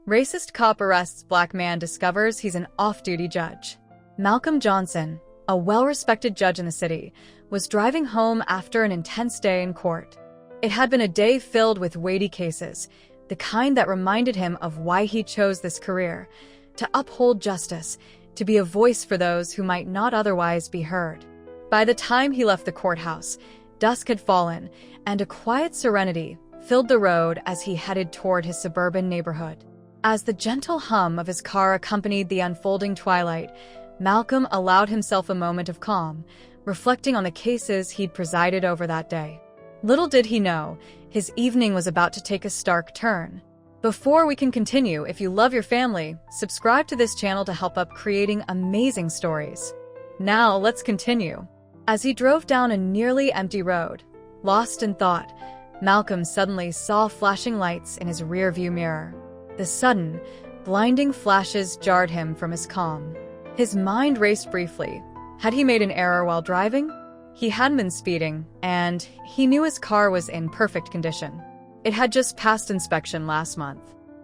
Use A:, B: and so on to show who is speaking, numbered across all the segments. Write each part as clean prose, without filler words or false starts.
A: Racist cop arrests black man discovers he's an off-duty judge. Malcolm Johnson, a well-respected judge in the city, was driving home after an intense day in court. It had been a day filled with weighty cases, the kind that reminded him of why he chose this career: to uphold justice, to be a voice for those who might not otherwise be heard. By the time he left the courthouse, dusk had fallen, and a quiet serenity filled the road as he headed toward his suburban neighborhood. As the gentle hum of his car accompanied the unfolding twilight, Malcolm allowed himself a moment of calm, reflecting on the cases he'd presided over that day. Little did he know, his evening was about to take a stark turn. Before we can continue, if you love your family, subscribe to this channel to help up creating amazing stories. Now, let's continue. As he drove down a nearly empty road, lost in thought, Malcolm suddenly saw flashing lights in his rearview mirror. The sudden, blinding flashes jarred him from his calm. His mind raced briefly. Had he made an error while driving? He hadn't been speeding, and he knew his car was in perfect condition. It had just passed inspection last month.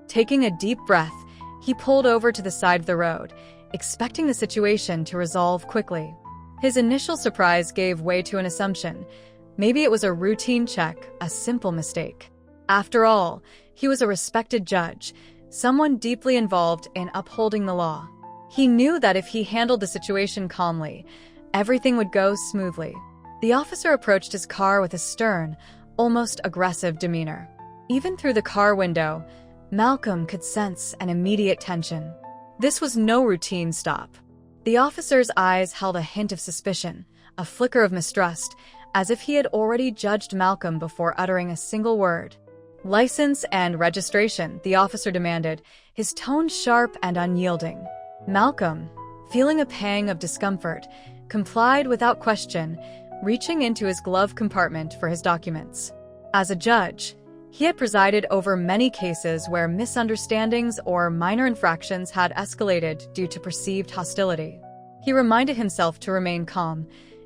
A: Taking a deep breath, he pulled over to the side of the road, expecting the situation to resolve quickly. His initial surprise gave way to an assumption. Maybe it was a routine check, a simple mistake. After all, he was a respected judge, someone deeply involved in upholding the law. He knew that if he handled the situation calmly, everything would go smoothly. The officer approached his car with a stern, almost aggressive demeanor. Even through the car window, Malcolm could sense an immediate tension. This was no routine stop. The officer's eyes held a hint of suspicion, a flicker of mistrust, as if he had already judged Malcolm before uttering a single word. "License and registration," the officer demanded, his tone sharp and unyielding. Malcolm, feeling a pang of discomfort, complied without question, reaching into his glove compartment for his documents. As a judge, he had presided over many cases where misunderstandings or minor infractions had escalated due to perceived hostility. He reminded himself to remain calm,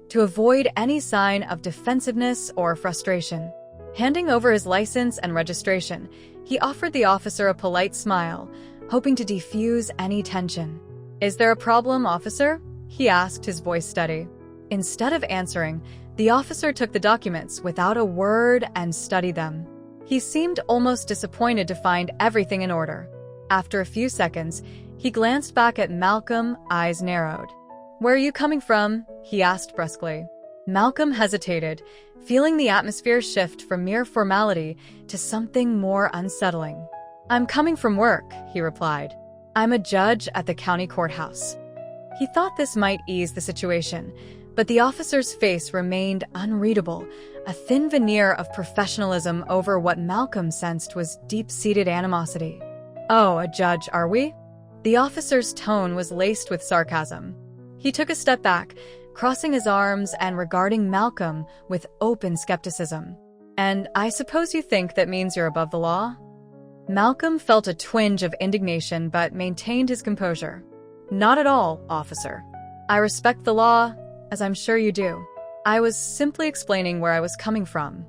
A: to avoid any sign of defensiveness or frustration. Handing over his license and registration, he offered the officer a polite smile, hoping to defuse any tension. "Is there a problem, officer?" he asked, his voice steady. Instead of answering, the officer took the documents without a word and studied them. He seemed almost disappointed to find everything in order. After a few seconds, he glanced back at Malcolm, eyes narrowed. "Where are you coming from?" he asked brusquely. Malcolm hesitated, feeling the atmosphere shift from mere formality to something more unsettling. "I'm coming from work," he replied. "I'm a judge at the county courthouse." He thought this might ease the situation, but the officer's face remained unreadable, a thin veneer of professionalism over what Malcolm sensed was deep-seated animosity. "Oh, a judge, are we?" The officer's tone was laced with sarcasm. He took a step back, crossing his arms and regarding Malcolm with open skepticism. "And I suppose you think that means you're above the law?" Malcolm felt a twinge of indignation but maintained his composure. "Not at all, officer. I respect the law, as I'm sure you do. I was simply explaining where I was coming from."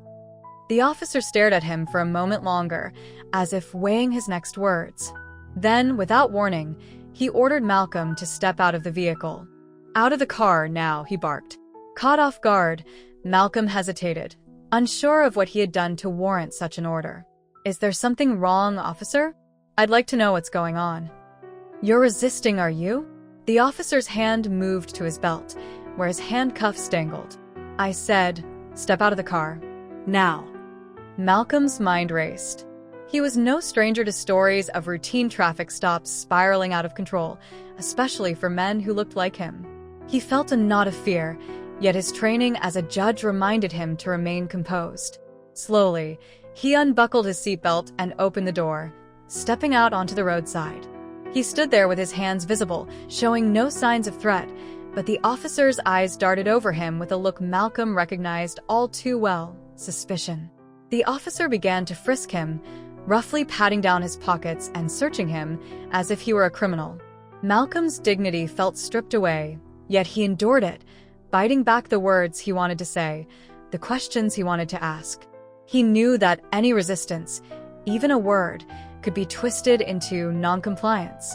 A: The officer stared at him for a moment longer, as if weighing his next words. Then, without warning, he ordered Malcolm to step out of the vehicle. "Out of the car now," he barked. Caught off guard, Malcolm hesitated, unsure of what he had done to warrant such an order. "Is there something wrong, officer? I'd like to know what's going on." "You're resisting, are you?" The officer's hand moved to his belt, where his handcuffs dangled. "I said, step out of the car. Now." Malcolm's mind raced. He was no stranger to stories of routine traffic stops spiraling out of control, especially for men who looked like him. He felt a knot of fear, yet his training as a judge reminded him to remain composed. Slowly, he unbuckled his seatbelt and opened the door, stepping out onto the roadside. He stood there with his hands visible, showing no signs of threat, but the officer's eyes darted over him with a look Malcolm recognized all too well: suspicion. The officer began to frisk him, roughly patting down his pockets and searching him as if he were a criminal. Malcolm's dignity felt stripped away, yet he endured it, biting back the words he wanted to say, the questions he wanted to ask. He knew that any resistance, even a word, could be twisted into noncompliance.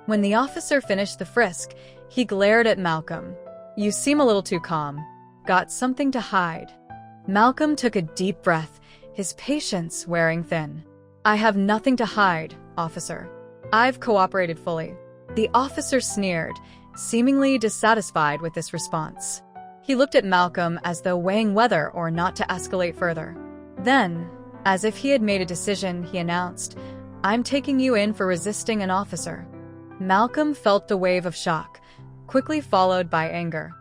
A: When the officer finished the frisk, he glared at Malcolm. "You seem a little too calm. Got something to hide?" Malcolm took a deep breath, his patience wearing thin. "I have nothing to hide, officer. I've cooperated fully." The officer sneered, seemingly dissatisfied with this response. He looked at Malcolm as though weighing whether or not to escalate further. Then, as if he had made a decision, he announced, "I'm taking you in for resisting an officer." Malcolm felt the wave of shock, quickly followed by anger.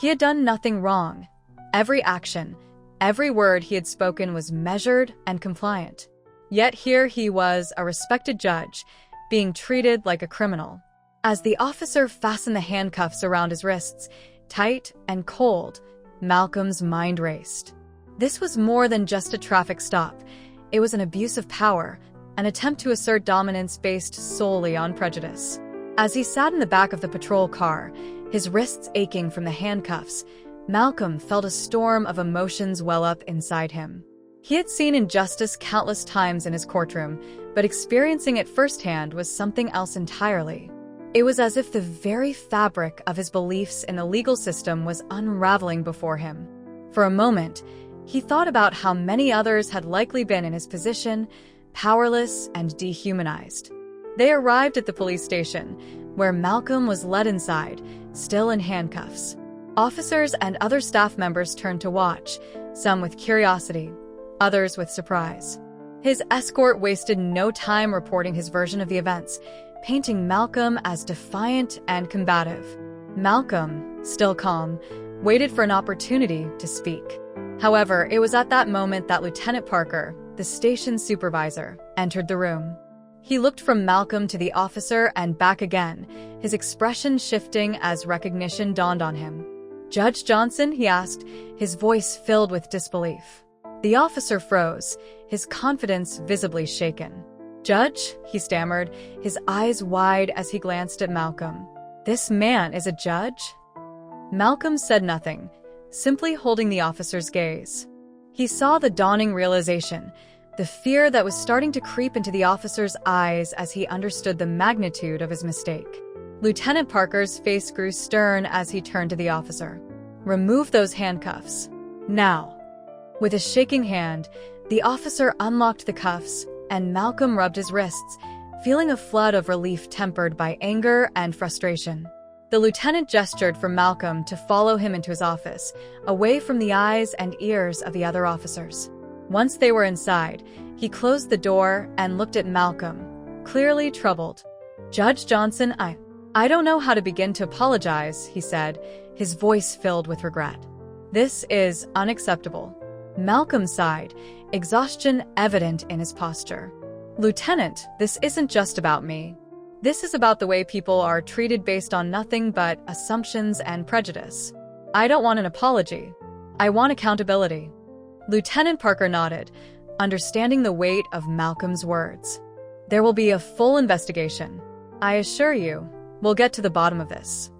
A: He had done nothing wrong. Every action, every word he had spoken was measured and compliant. Yet here he was, a respected judge, being treated like a criminal. As the officer fastened the handcuffs around his wrists, tight and cold, Malcolm's mind raced. This was more than just a traffic stop. It was an abuse of power, an attempt to assert dominance based solely on prejudice. As he sat in the back of the patrol car, his wrists aching from the handcuffs, Malcolm felt a storm of emotions well up inside him. He had seen injustice countless times in his courtroom, but experiencing it firsthand was something else entirely. It was as if the very fabric of his beliefs in the legal system was unraveling before him. For a moment, he thought about how many others had likely been in his position, powerless and dehumanized. They arrived at the police station, where Malcolm was led inside, still in handcuffs. Officers and other staff members turned to watch, some with curiosity, others with surprise. His escort wasted no time reporting his version of the events, painting Malcolm as defiant and combative. Malcolm, still calm, waited for an opportunity to speak. However, it was at that moment that Lieutenant Parker, the station supervisor, entered the room. He looked from Malcolm to the officer and back again, his expression shifting as recognition dawned on him. "Judge Johnson?" he asked, his voice filled with disbelief. The officer froze, his confidence visibly shaken. "Judge?" he stammered, his eyes wide as he glanced at Malcolm. "This man is a judge?" Malcolm said nothing, simply holding the officer's gaze. He saw the dawning realization, the fear that was starting to creep into the officer's eyes as he understood the magnitude of his mistake. Lieutenant Parker's face grew stern as he turned to the officer. "Remove those handcuffs. Now." With a shaking hand, the officer unlocked the cuffs, and Malcolm rubbed his wrists, feeling a flood of relief tempered by anger and frustration. The lieutenant gestured for Malcolm to follow him into his office, away from the eyes and ears of the other officers. Once they were inside, he closed the door and looked at Malcolm, clearly troubled. "Judge Johnson, I don't know how to begin to apologize," he said, his voice filled with regret. "This is unacceptable." Malcolm sighed, exhaustion evident in his posture. "Lieutenant, this isn't just about me. This is about the way people are treated based on nothing but assumptions and prejudice. I don't want an apology. I want accountability." Lieutenant Parker nodded, understanding the weight of Malcolm's words. "There will be a full investigation. I assure you, we'll get to the bottom of this."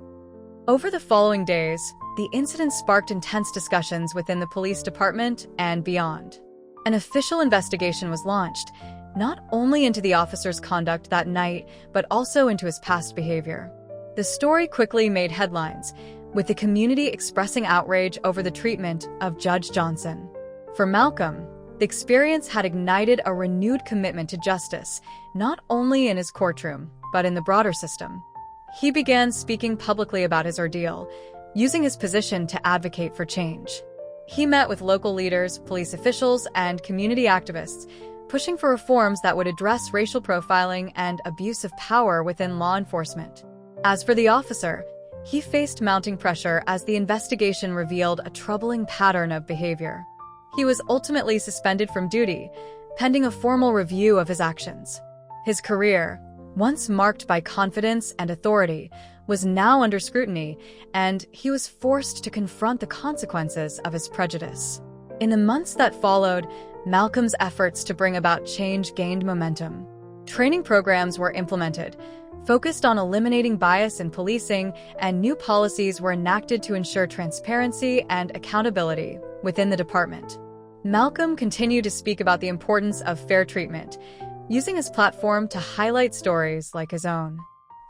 A: Over the following days, the incident sparked intense discussions within the police department and beyond. An official investigation was launched, not only into the officer's conduct that night, but also into his past behavior. The story quickly made headlines, with the community expressing outrage over the treatment of Judge Johnson. For Malcolm, the experience had ignited a renewed commitment to justice, not only in his courtroom, but in the broader system. He began speaking publicly about his ordeal, using his position to advocate for change. He met with local leaders, police officials, and community activists, pushing for reforms that would address racial profiling and abuse of power within law enforcement. As for the officer, he faced mounting pressure as the investigation revealed a troubling pattern of behavior. He was ultimately suspended from duty, pending a formal review of his actions. His career, once marked by confidence and authority, was now under scrutiny, and he was forced to confront the consequences of his prejudice. In the months that followed, Malcolm's efforts to bring about change gained momentum. Training programs were implemented, focused on eliminating bias in policing, and new policies were enacted to ensure transparency and accountability within the department. Malcolm continued to speak about the importance of fair treatment, using his platform to highlight stories like his own.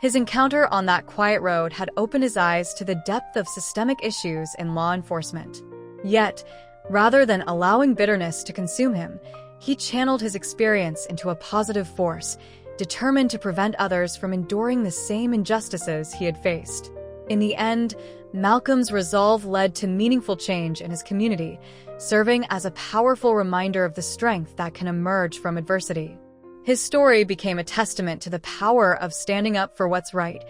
A: His encounter on that quiet road had opened his eyes to the depth of systemic issues in law enforcement. Yet, rather than allowing bitterness to consume him, he channeled his experience into a positive force, determined to prevent others from enduring the same injustices he had faced. In the end, Malcolm's resolve led to meaningful change in his community, serving as a powerful reminder of the strength that can emerge from adversity. His story became a testament to the power of standing up for what's right,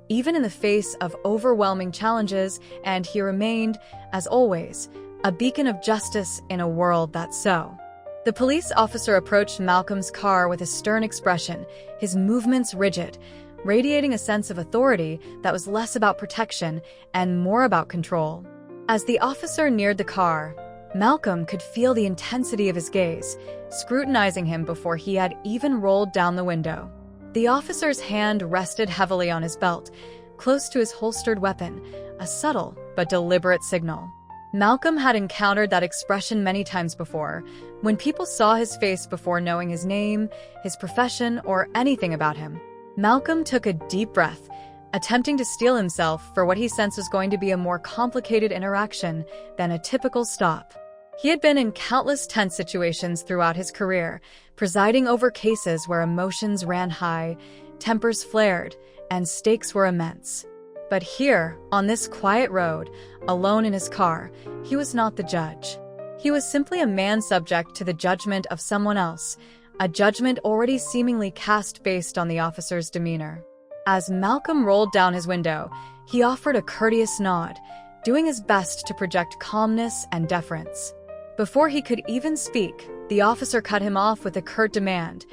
A: even in the face of overwhelming challenges, and he remained, as always, a beacon of justice in a world that's so. The police officer approached Malcolm's car with a stern expression, his movements rigid, radiating a sense of authority that was less about protection and more about control. As the officer neared the car, Malcolm could feel the intensity of his gaze, scrutinizing him before he had even rolled down the window. The officer's hand rested heavily on his belt, close to his holstered weapon, a subtle but deliberate signal. Malcolm had encountered that expression many times before, when people saw his face before knowing his name, his profession, or anything about him. Malcolm took a deep breath, attempting to steel himself for what he sensed was going to be a more complicated interaction than a typical stop. He had been in countless tense situations throughout his career, presiding over cases where emotions ran high, tempers flared, and stakes were immense. But here, on this quiet road, alone in his car, he was not the judge. He was simply a man subject to the judgment of someone else, a judgment already seemingly cast based on the officer's demeanor. As Malcolm rolled down his window, he offered a courteous nod, doing his best to project calmness and deference. Before he could even speak, the officer cut him off with a curt demand: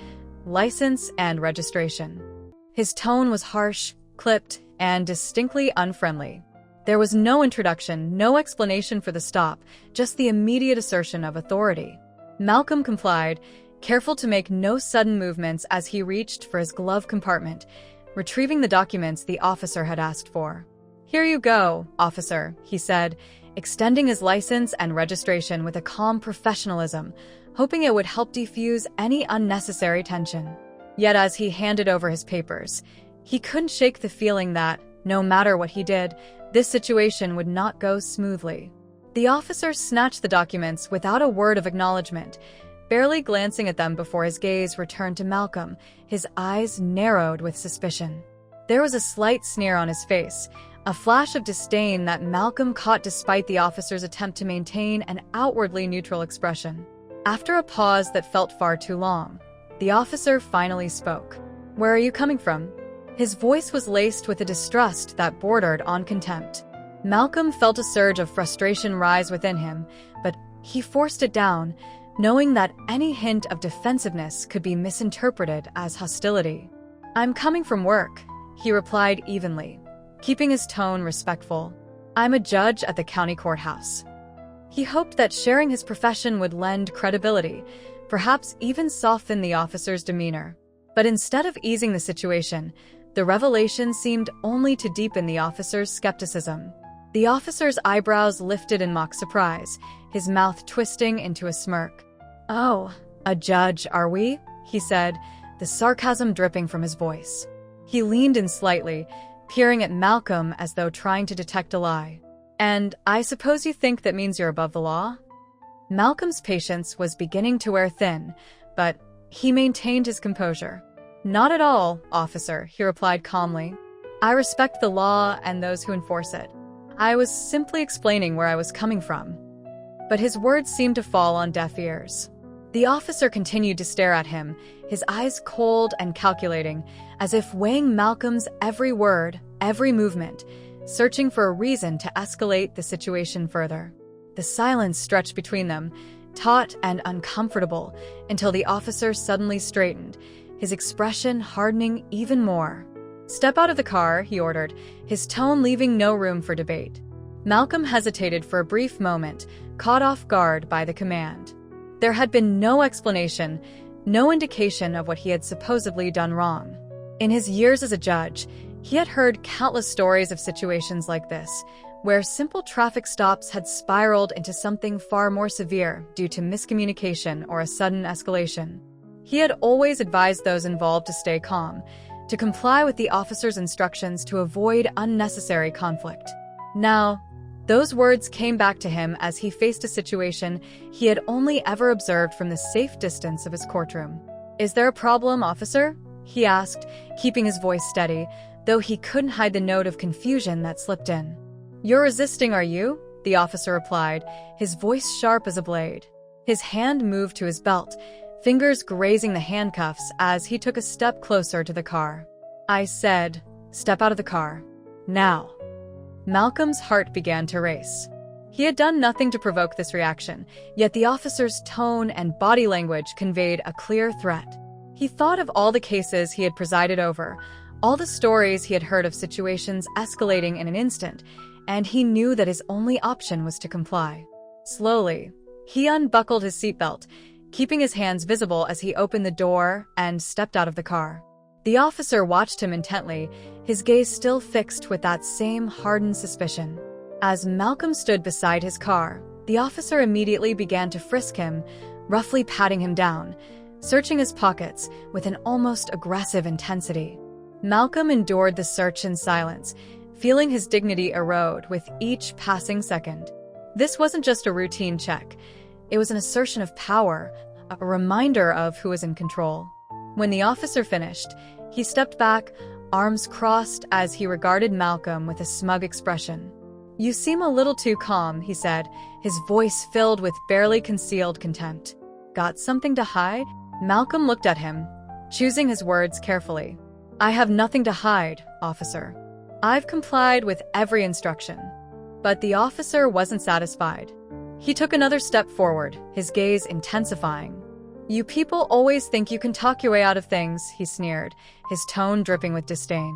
A: license and registration. His tone was harsh, clipped, and distinctly unfriendly. There was no introduction, no explanation for the stop, just the immediate assertion of authority. Malcolm complied, careful to make no sudden movements as he reached for his glove compartment, retrieving the documents the officer had asked for. "Here you go, officer," he said, extending his license and registration with a calm professionalism, hoping it would help defuse any unnecessary tension. Yet as he handed over his papers, he couldn't shake the feeling that, no matter what he did, this situation would not go smoothly. The officer snatched the documents without a word of acknowledgement, barely glancing at them before his gaze returned to Malcolm, his eyes narrowed with suspicion. There was a slight sneer on his face, a flash of disdain that Malcolm caught despite the officer's attempt to maintain an outwardly neutral expression. After a pause that felt far too long, the officer finally spoke. "Where are you coming from?" His voice was laced with a distrust that bordered on contempt. Malcolm felt a surge of frustration rise within him, but he forced it down, knowing that any hint of defensiveness could be misinterpreted as hostility. "I'm coming from work," he replied evenly, keeping his tone respectful. "I'm a judge at the county courthouse." He hoped that sharing his profession would lend credibility, perhaps even soften the officer's demeanor. But instead of easing the situation, the revelation seemed only to deepen the officer's skepticism. The officer's eyebrows lifted in mock surprise, his mouth twisting into a smirk. "Oh, a judge, are we?" he said, the sarcasm dripping from his voice. He leaned in slightly, peering at Malcolm as though trying to detect a lie. "And I suppose you think that means you're above the law?" Malcolm's patience was beginning to wear thin, but he maintained his composure. "Not at all, officer," he replied calmly. "I respect the law and those who enforce it. I was simply explaining where I was coming from." But his words seemed to fall on deaf ears. The officer continued to stare at him, his eyes cold and calculating, as if weighing Malcolm's every word, every movement, searching for a reason to escalate the situation further. The silence stretched between them, taut and uncomfortable, until the officer suddenly straightened, his expression hardening even more. "Step out of the car," he ordered, his tone leaving no room for debate. Malcolm hesitated for a brief moment, caught off guard by the command. There had been no explanation, no indication of what he had supposedly done wrong. In his years as a judge, he had heard countless stories of situations like this, where simple traffic stops had spiraled into something far more severe due to miscommunication or a sudden escalation. He had always advised those involved to stay calm, to comply with the officer's instructions to avoid unnecessary conflict. Now, those words came back to him as he faced a situation he had only ever observed from the safe distance of his courtroom. "Is there a problem, officer?" he asked, keeping his voice steady, though he couldn't hide the note of confusion that slipped in. "You're resisting, are you?" the officer replied, his voice sharp as a blade. His hand moved to his belt, fingers grazing the handcuffs as he took a step closer to the car. "I said, step out of the car. Now." Malcolm's heart began to race. He had done nothing to provoke this reaction, yet the officer's tone and body language conveyed a clear threat. He thought of all the cases he had presided over, all the stories he had heard of situations escalating in an instant, and he knew that his only option was to comply. Slowly, he unbuckled his seatbelt, keeping his hands visible as he opened the door and stepped out of the car. The officer watched him intently, his gaze still fixed with that same hardened suspicion. As Malcolm stood beside his car, the officer immediately began to frisk him, roughly patting him down, searching his pockets with an almost aggressive intensity. Malcolm endured the search in silence, feeling his dignity erode with each passing second. This wasn't just a routine check. It was an assertion of power, a reminder of who was in control. When the officer finished, he stepped back, arms crossed as he regarded Malcolm with a smug expression. "You seem a little too calm," he said, his voice filled with barely concealed contempt. "Got something to hide?" Malcolm looked at him, choosing his words carefully. "I have nothing to hide, officer. I've complied with every instruction." But the officer wasn't satisfied. He took another step forward, his gaze intensifying. "You people always think you can talk your way out of things," he sneered, his tone dripping with disdain.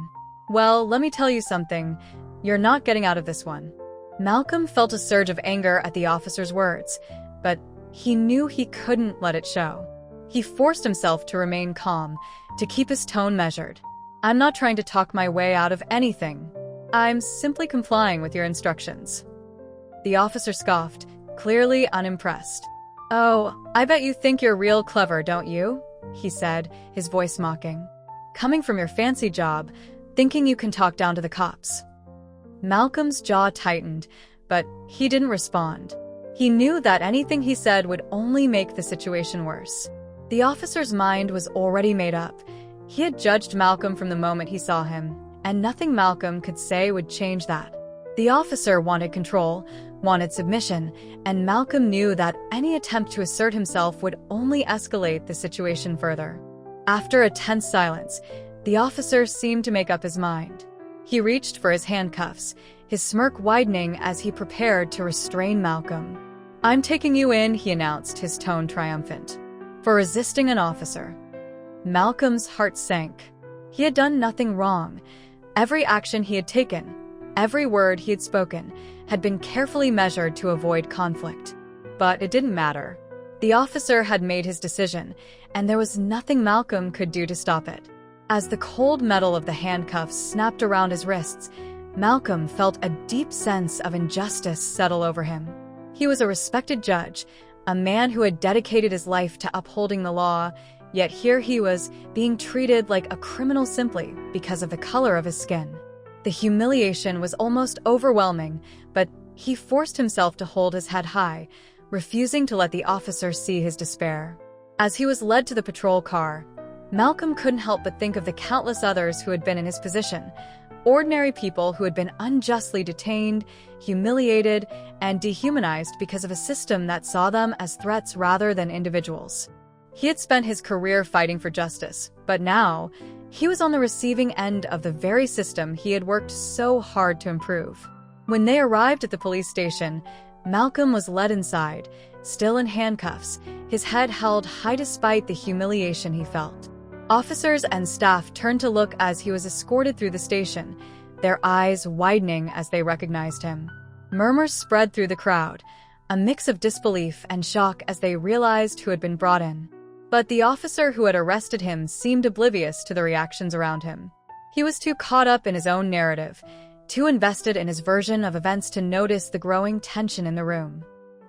A: "Well, let me tell you something. You're not getting out of this one." Malcolm felt a surge of anger at the officer's words, but he knew he couldn't let it show. He forced himself to remain calm, to keep his tone measured. "I'm not trying to talk my way out of anything. I'm simply complying with your instructions." The officer scoffed, clearly unimpressed. "Oh, I bet you think you're real clever, don't you?" he said, his voice mocking. "Coming from your fancy job, thinking you can talk down to the cops." Malcolm's jaw tightened, but he didn't respond. He knew that anything he said would only make the situation worse. The officer's mind was already made up. He had judged Malcolm from the moment he saw him, and nothing Malcolm could say would change that. The officer wanted control, wanted submission, and Malcolm knew that any attempt to assert himself would only escalate the situation further. After a tense silence, the officer seemed to make up his mind. He reached for his handcuffs, his smirk widening as he prepared to restrain Malcolm. "I'm taking you in," he announced, his tone triumphant, "for resisting an officer." Malcolm's heart sank. He had done nothing wrong. Every action he had taken, every word he had spoken, had been carefully measured to avoid conflict. But it didn't matter. The officer had made his decision, and there was nothing Malcolm could do to stop it. As the cold metal of the handcuffs snapped around his wrists, Malcolm felt a deep sense of injustice settle over him. He was a respected judge, a man who had dedicated his life to upholding the law, yet here he was being treated like a criminal simply because of the color of his skin. The humiliation was almost overwhelming, but he forced himself to hold his head high, refusing to let the officer see his despair. As he was led to the patrol car, Malcolm couldn't help but think of the countless others who had been in his position, ordinary people who had been unjustly detained, humiliated, and dehumanized because of a system that saw them as threats rather than individuals. He had spent his career fighting for justice, but now, he was on the receiving end of the very system he had worked so hard to improve. When they arrived at the police station, Malcolm was led inside, still in handcuffs, his head held high despite the humiliation he felt. Officers and staff turned to look as he was escorted through the station, their eyes widening as they recognized him. Murmurs spread through the crowd, a mix of disbelief and shock as they realized who had been brought in. But the officer who had arrested him seemed oblivious to the reactions around him. He was too caught up in his own narrative, too invested in his version of events to notice the growing tension in the room.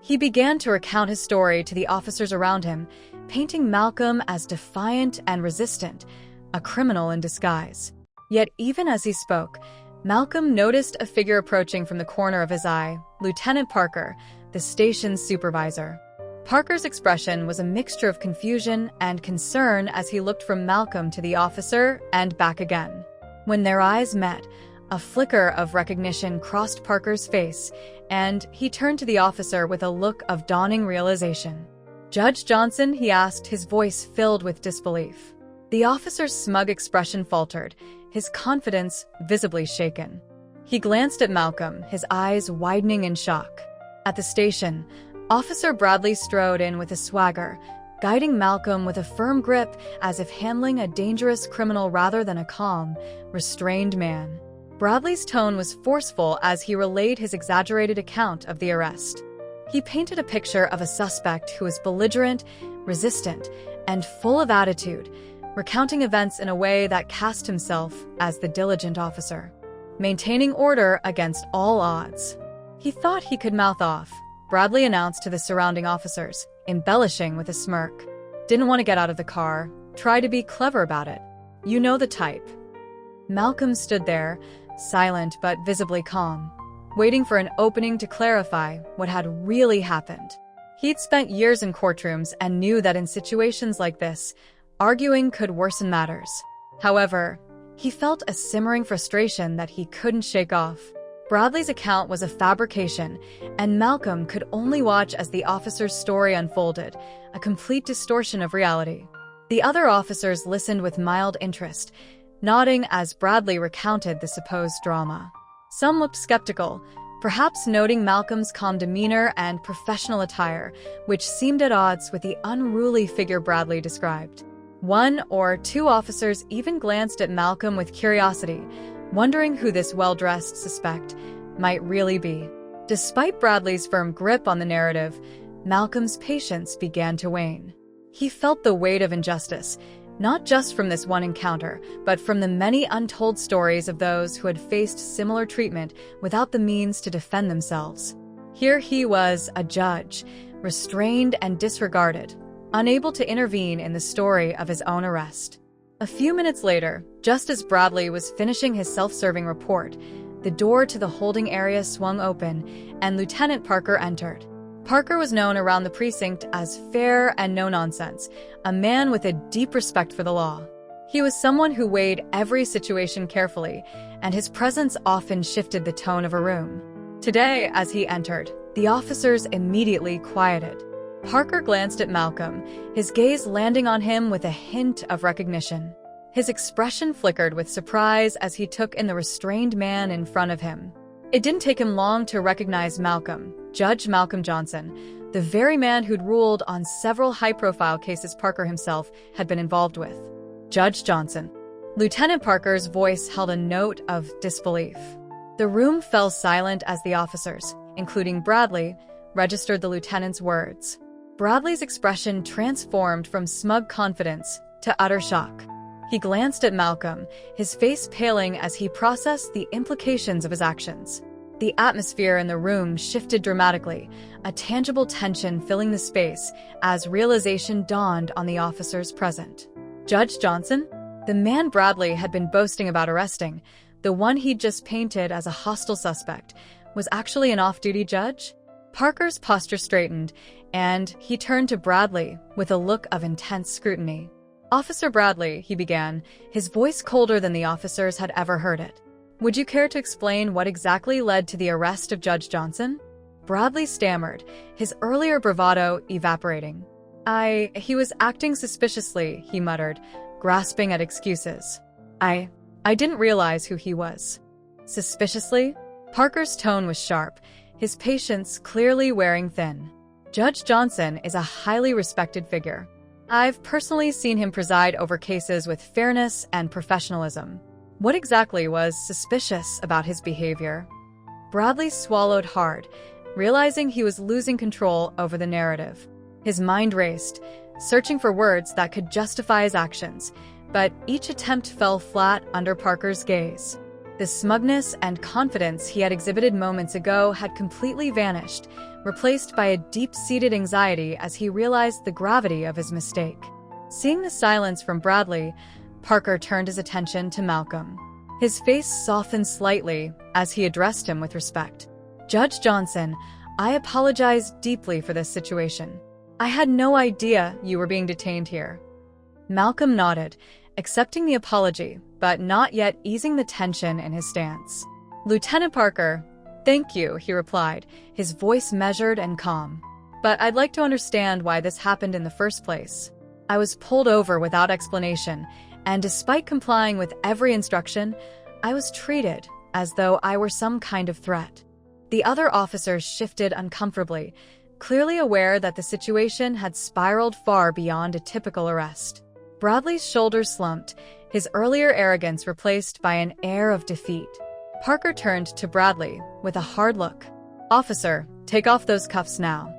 A: He began to recount his story to the officers around him, painting Malcolm as defiant and resistant, a criminal in disguise. Yet even as he spoke, Malcolm noticed a figure approaching from the corner of his eye, Lieutenant Parker, the station's supervisor. Parker's expression was a mixture of confusion and concern as he looked from Malcolm to the officer and back again. When their eyes met, a flicker of recognition crossed Parker's face, and he turned to the officer with a look of dawning realization. "Judge Johnson?" he asked, his voice filled with disbelief. The officer's smug expression faltered, his confidence visibly shaken. He glanced at Malcolm, his eyes widening in shock. At the station, Officer Bradley strode in with a swagger, guiding Malcolm with a firm grip as if handling a dangerous criminal rather than a calm, restrained man. Bradley's tone was forceful as he relayed his exaggerated account of the arrest. He painted a picture of a suspect who was belligerent, resistant, and full of attitude, recounting events in a way that cast himself as the diligent officer, maintaining order against all odds. He thought he could mouth off, Bradley announced to the surrounding officers, embellishing with a smirk. "Didn't want to get out of the car. Try to be clever about it. You know the type." Malcolm stood there, silent but visibly calm, waiting for an opening to clarify what had really happened. He'd spent years in courtrooms and knew that in situations like this, arguing could worsen matters. However, he felt a simmering frustration that he couldn't shake off. Bradley's account was a fabrication, and Malcolm could only watch as the officer's story unfolded, a complete distortion of reality. The other officers listened with mild interest, nodding as Bradley recounted the supposed drama. Some looked skeptical, perhaps noting Malcolm's calm demeanor and professional attire, which seemed at odds with the unruly figure Bradley described. One or two officers even glanced at Malcolm with curiosity, wondering who this well-dressed suspect might really be. Despite Bradley's firm grip on the narrative, Malcolm's patience began to wane. He felt the weight of injustice, not just from this one encounter, but from the many untold stories of those who had faced similar treatment without the means to defend themselves. Here he was, a judge, restrained and disregarded, unable to intervene in the story of his own arrest. A few minutes later, just as Bradley was finishing his self-serving report, the door to the holding area swung open and Lieutenant Parker entered. Parker was known around the precinct as fair and no-nonsense, a man with a deep respect for the law. He was someone who weighed every situation carefully, and his presence often shifted the tone of a room. Today, as he entered, the officers immediately quieted. Parker glanced at Malcolm, his gaze landing on him with a hint of recognition. His expression flickered with surprise as he took in the restrained man in front of him. It didn't take him long to recognize Malcolm, Judge Malcolm Johnson, the very man who'd ruled on several high-profile cases Parker himself had been involved with. Judge Johnson. Lieutenant Parker's voice held a note of disbelief. The room fell silent as the officers, including Bradley, registered the lieutenant's words. Bradley's expression transformed from smug confidence to utter shock. He glanced at Malcolm, his face paling as he processed the implications of his actions. The atmosphere in the room shifted dramatically, a tangible tension filling the space as realization dawned on the officers present. Judge Johnson? The man Bradley had been boasting about arresting, the one he'd just painted as a hostile suspect, was actually an off-duty judge? Parker's posture straightened, and he turned to Bradley with a look of intense scrutiny. "Officer Bradley," he began, his voice colder than the officers had ever heard it. "Would you care to explain what exactly led to the arrest of Judge Johnson?" Bradley stammered, his earlier bravado evaporating. He was acting suspiciously," he muttered, grasping at excuses. I didn't realize who he was." Suspiciously? Parker's tone was sharp, his patience clearly wearing thin. "Judge Johnson is a highly respected figure. I've personally seen him preside over cases with fairness and professionalism. What exactly was suspicious about his behavior?" Bradley swallowed hard, realizing he was losing control over the narrative. His mind raced, searching for words that could justify his actions, but each attempt fell flat under Parker's gaze. The smugness and confidence he had exhibited moments ago had completely vanished, replaced by a deep-seated anxiety as he realized the gravity of his mistake. Seeing the silence from Bradley, Parker turned his attention to Malcolm. His face softened slightly as he addressed him with respect. "Judge Johnson, I apologize deeply for this situation. I had no idea you were being detained here." Malcolm nodded, accepting the apology, but not yet easing the tension in his stance. "Lieutenant Parker, thank you," he replied, his voice measured and calm. "But I'd like to understand why this happened in the first place. I was pulled over without explanation, and despite complying with every instruction, I was treated as though I were some kind of threat." The other officers shifted uncomfortably, clearly aware that the situation had spiraled far beyond a typical arrest. Bradley's shoulders slumped, his earlier arrogance replaced by an air of defeat. Parker turned to Bradley with a hard look. "Officer, take off those cuffs now."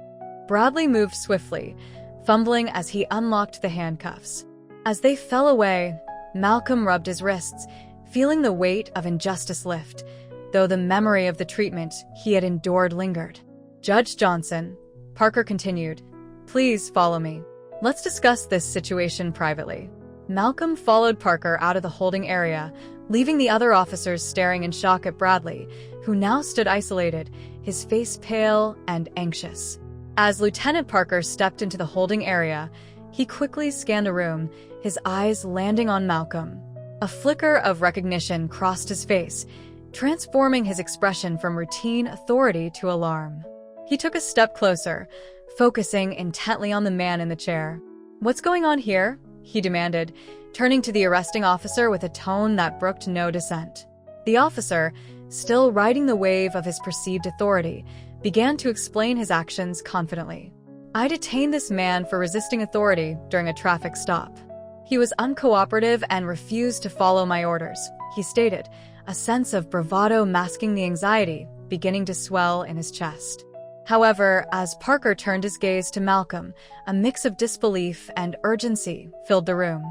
A: Bradley moved swiftly, fumbling as he unlocked the handcuffs. As they fell away, Malcolm rubbed his wrists, feeling the weight of injustice lift, though the memory of the treatment he had endured lingered. "Judge Johnson," Parker continued, "please follow me. Let's discuss this situation privately." Malcolm followed Parker out of the holding area, leaving the other officers staring in shock at Bradley, who now stood isolated, his face pale and anxious. As Lieutenant Parker stepped into the holding area, he quickly scanned the room, his eyes landing on Malcolm. A flicker of recognition crossed his face, transforming his expression from routine authority to alarm. He took a step closer, focusing intently on the man in the chair. "What's going on here?" he demanded, turning to the arresting officer with a tone that brooked no dissent. The officer, still riding the wave of his perceived authority, began to explain his actions confidently. "I detained this man for resisting authority during a traffic stop. He was uncooperative and refused to follow my orders," he stated, a sense of bravado masking the anxiety beginning to swell in his chest. However, as Parker turned his gaze to Malcolm, a mix of disbelief and urgency filled the room.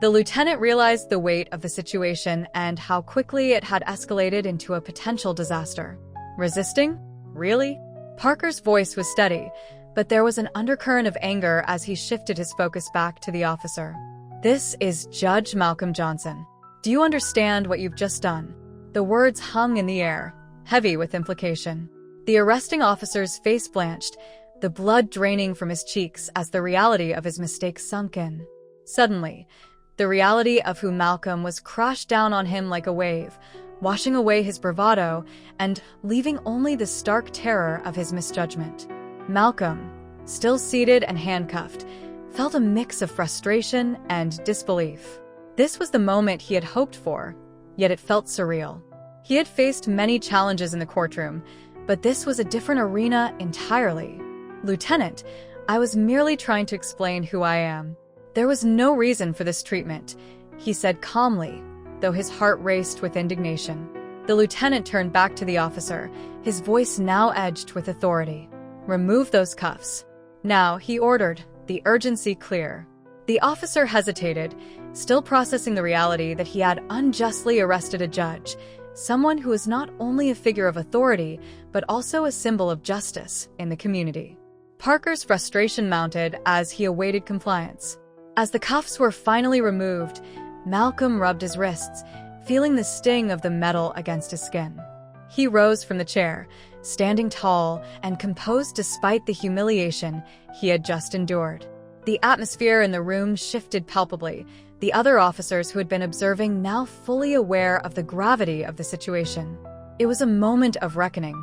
A: The lieutenant realized the weight of the situation and how quickly it had escalated into a potential disaster. "Resisting? Really?" Parker's voice was steady, but there was an undercurrent of anger as he shifted his focus back to the officer. "This is Judge Malcolm Johnson. Do you understand what you've just done?" The words hung in the air, heavy with implication. The arresting officer's face blanched, the blood draining from his cheeks as the reality of his mistake sunk in. Suddenly, the reality of who Malcolm was crashed down on him like a wave, washing away his bravado and leaving only the stark terror of his misjudgment. Malcolm, still seated and handcuffed, felt a mix of frustration and disbelief. This was the moment he had hoped for, yet it felt surreal. He had faced many challenges in the courtroom, but this was a different arena entirely. "Lieutenant, I was merely trying to explain who I am. There was no reason for this treatment," he said calmly, though his heart raced with indignation. The lieutenant turned back to the officer, his voice now edged with authority. "Remove those cuffs." "Now," he ordered, the urgency clear. The officer hesitated, still processing the reality that he had unjustly arrested a judge, someone who was not only a figure of authority, but also a symbol of justice in the community. Parker's frustration mounted as he awaited compliance. As the cuffs were finally removed, Malcolm rubbed his wrists, feeling the sting of the metal against his skin. He rose from the chair, standing tall and composed despite the humiliation he had just endured. The atmosphere in the room shifted palpably, the other officers who had been observing now fully aware of the gravity of the situation. It was a moment of reckoning,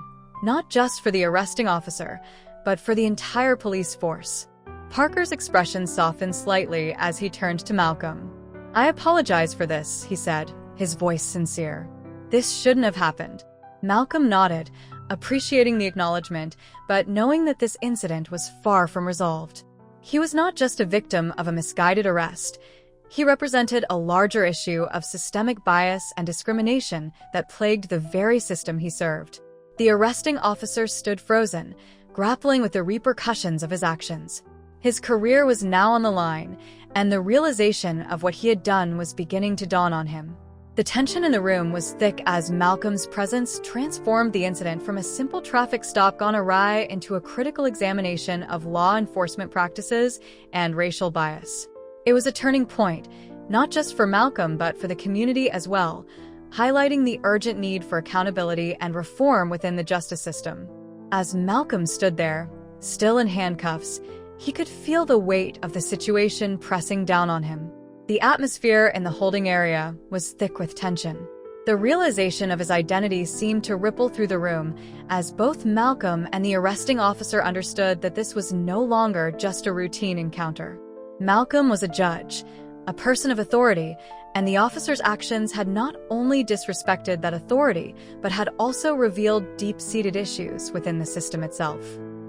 A: not just for the arresting officer, but for the entire police force. Parker's expression softened slightly as he turned to Malcolm. "I apologize for this," he said, his voice sincere. "This shouldn't have happened." Malcolm nodded, appreciating the acknowledgement, but knowing that this incident was far from resolved. He was not just a victim of a misguided arrest. He represented a larger issue of systemic bias and discrimination that plagued the very system he served. The arresting officer stood frozen, grappling with the repercussions of his actions. His career was now on the line, and the realization of what he had done was beginning to dawn on him. The tension in the room was thick as Malcolm's presence transformed the incident from a simple traffic stop gone awry into a critical examination of law enforcement practices and racial bias. It was a turning point, not just for Malcolm but for the community as well, highlighting the urgent need for accountability and reform within the justice system. As Malcolm stood there, still in handcuffs, he could feel the weight of the situation pressing down on him. The atmosphere in the holding area was thick with tension. The realization of his identity seemed to ripple through the room as both Malcolm and the arresting officer understood that this was no longer just a routine encounter. Malcolm was a judge, a person of authority, and the officer's actions had not only disrespected that authority, but had also revealed deep-seated issues within the system itself.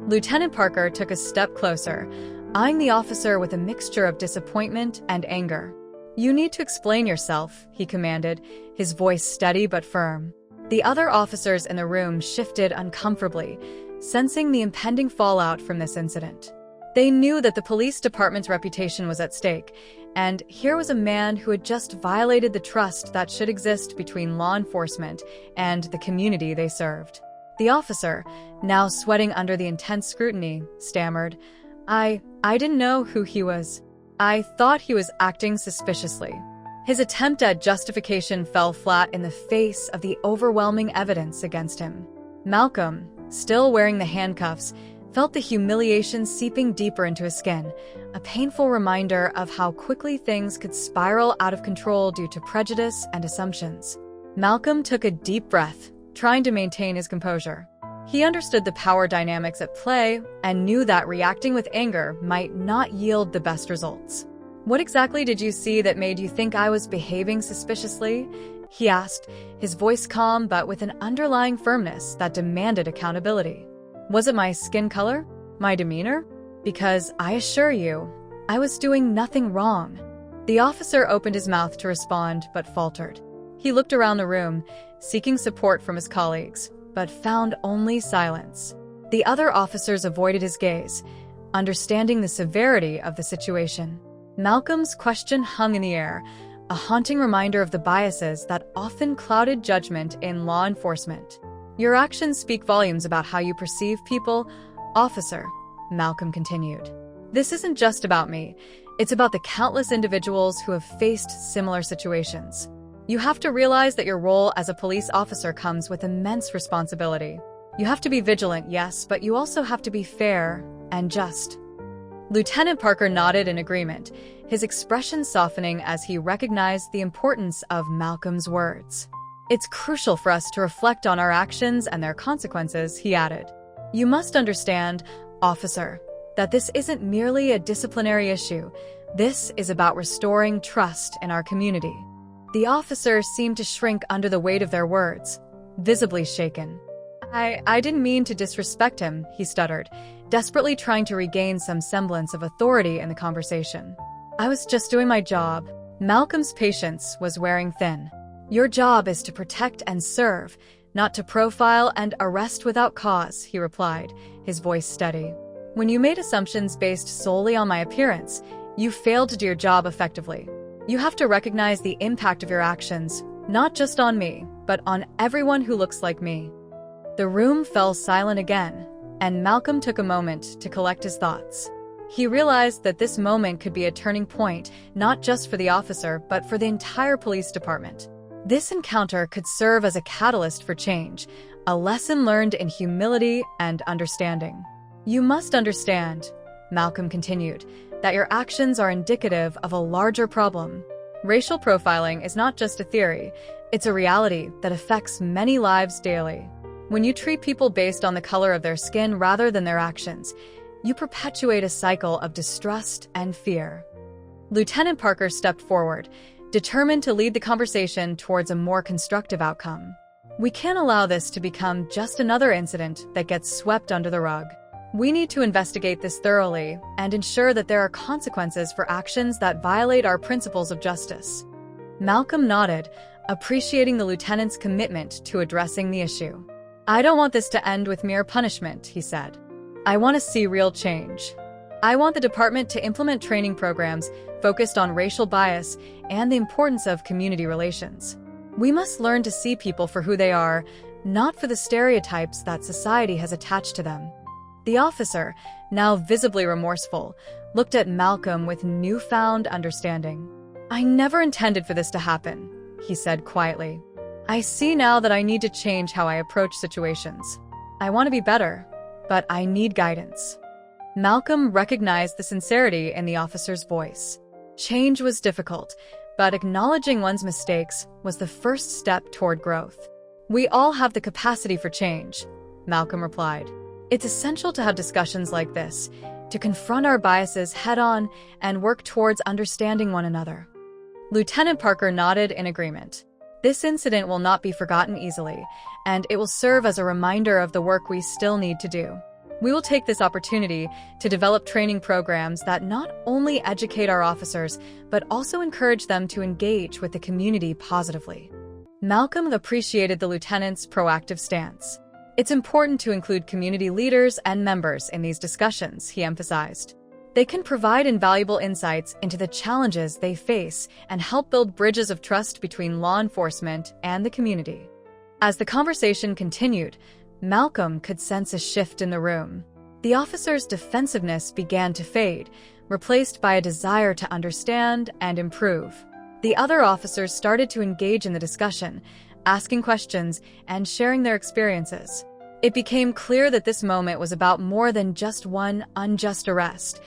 A: Lieutenant Parker took a step closer, eyeing the officer with a mixture of disappointment and anger. "You need to explain yourself," he commanded, his voice steady but firm. The other officers in the room shifted uncomfortably, sensing the impending fallout from this incident. They knew that the police department's reputation was at stake, and here was a man who had just violated the trust that should exist between law enforcement and the community they served. The officer, now sweating under the intense scrutiny, stammered, I didn't know who he was. I thought he was acting suspiciously." His attempt at justification fell flat in the face of the overwhelming evidence against him. Malcolm, still wearing the handcuffs, felt the humiliation seeping deeper into his skin, a painful reminder of how quickly things could spiral out of control due to prejudice and assumptions. Malcolm took a deep breath, trying to maintain his composure. He understood the power dynamics at play and knew that reacting with anger might not yield the best results. "What exactly did you see that made you think I was behaving suspiciously?" he asked, his voice calm but with an underlying firmness that demanded accountability. "Was it my skin color? My demeanor? Because I assure you, I was doing nothing wrong." The officer opened his mouth to respond but faltered. He looked around the room, seeking support from his colleagues, but found only silence. The other officers avoided his gaze, understanding the severity of the situation. Malcolm's question hung in the air, a haunting reminder of the biases that often clouded judgment in law enforcement. "Your actions speak volumes about how you perceive people, officer," Malcolm continued. "This isn't just about me. It's about the countless individuals who have faced similar situations. You have to realize that your role as a police officer comes with immense responsibility. You have to be vigilant, yes, but you also have to be fair and just." Lieutenant Parker nodded in agreement, his expression softening as he recognized the importance of Malcolm's words. "It's crucial for us to reflect on our actions and their consequences," he added. "You must understand, officer, that this isn't merely a disciplinary issue. This is about restoring trust in our community." The officer seemed to shrink under the weight of their words, visibly shaken. I didn't mean to disrespect him," he stuttered, desperately trying to regain some semblance of authority in the conversation. "I was just doing my job." Malcolm's patience was wearing thin. "Your job is to protect and serve, not to profile and arrest without cause," he replied, his voice steady. "When you made assumptions based solely on my appearance, you failed to do your job effectively. You have to recognize the impact of your actions, not just on me, but on everyone who looks like me." The room fell silent again, and Malcolm took a moment to collect his thoughts. He realized that this moment could be a turning point, not just for the officer, but for the entire police department. This encounter could serve as a catalyst for change, a lesson learned in humility and understanding. "You must understand," Malcolm continued, "that your actions are indicative of a larger problem. Racial profiling is not just a theory, it's a reality that affects many lives daily. When you treat people based on the color of their skin rather than their actions, you perpetuate a cycle of distrust and fear." Lieutenant Parker stepped forward, determined to lead the conversation towards a more constructive outcome. "We can't allow this to become just another incident that gets swept under the rug. We need to investigate this thoroughly and ensure that there are consequences for actions that violate our principles of justice." Malcolm nodded, appreciating the lieutenant's commitment to addressing the issue. "I don't want this to end with mere punishment," he said. "I want to see real change. I want the department to implement training programs focused on racial bias and the importance of community relations. We must learn to see people for who they are, not for the stereotypes that society has attached to them. The officer, now visibly remorseful, looked at Malcolm with newfound understanding. "I never intended for this to happen," he said quietly. "I see now that I need to change how I approach situations. I want to be better, but I need guidance." Malcolm recognized the sincerity in the officer's voice. Change was difficult, but acknowledging one's mistakes was the first step toward growth. "We all have the capacity for change," Malcolm replied. "It's essential to have discussions like this, to confront our biases head-on and work towards understanding one another." Lieutenant Parker nodded in agreement. "This incident will not be forgotten easily, and it will serve as a reminder of the work we still need to do. We will take this opportunity to develop training programs that not only educate our officers, but also encourage them to engage with the community positively." Malcolm appreciated the lieutenant's proactive stance. "It's important to include community leaders and members in these discussions," he emphasized. "They can provide invaluable insights into the challenges they face and help build bridges of trust between law enforcement and the community." As the conversation continued, Malcolm could sense a shift in the room. The officer's defensiveness began to fade, replaced by a desire to understand and improve. The other officers started to engage in the discussion, asking questions and sharing their experiences. It became clear that this moment was about more than just one unjust arrest.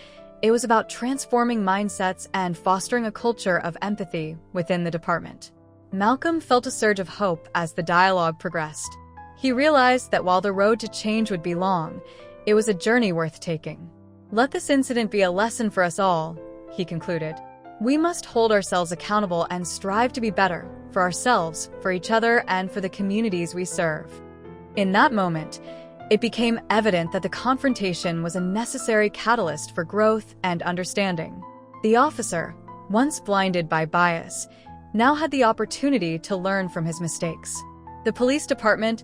A: It was about transforming mindsets and fostering a culture of empathy within the department. Malcolm felt a surge of hope as the dialogue progressed. He realized that while the road to change would be long, it was a journey worth taking. "Let this incident be a lesson for us all," he concluded. "We must hold ourselves accountable and strive to be better, for ourselves, for each other, and for the communities we serve." In that moment, it became evident that the confrontation was a necessary catalyst for growth and understanding. The officer, once blinded by bias, now had the opportunity to learn from his mistakes. The police department,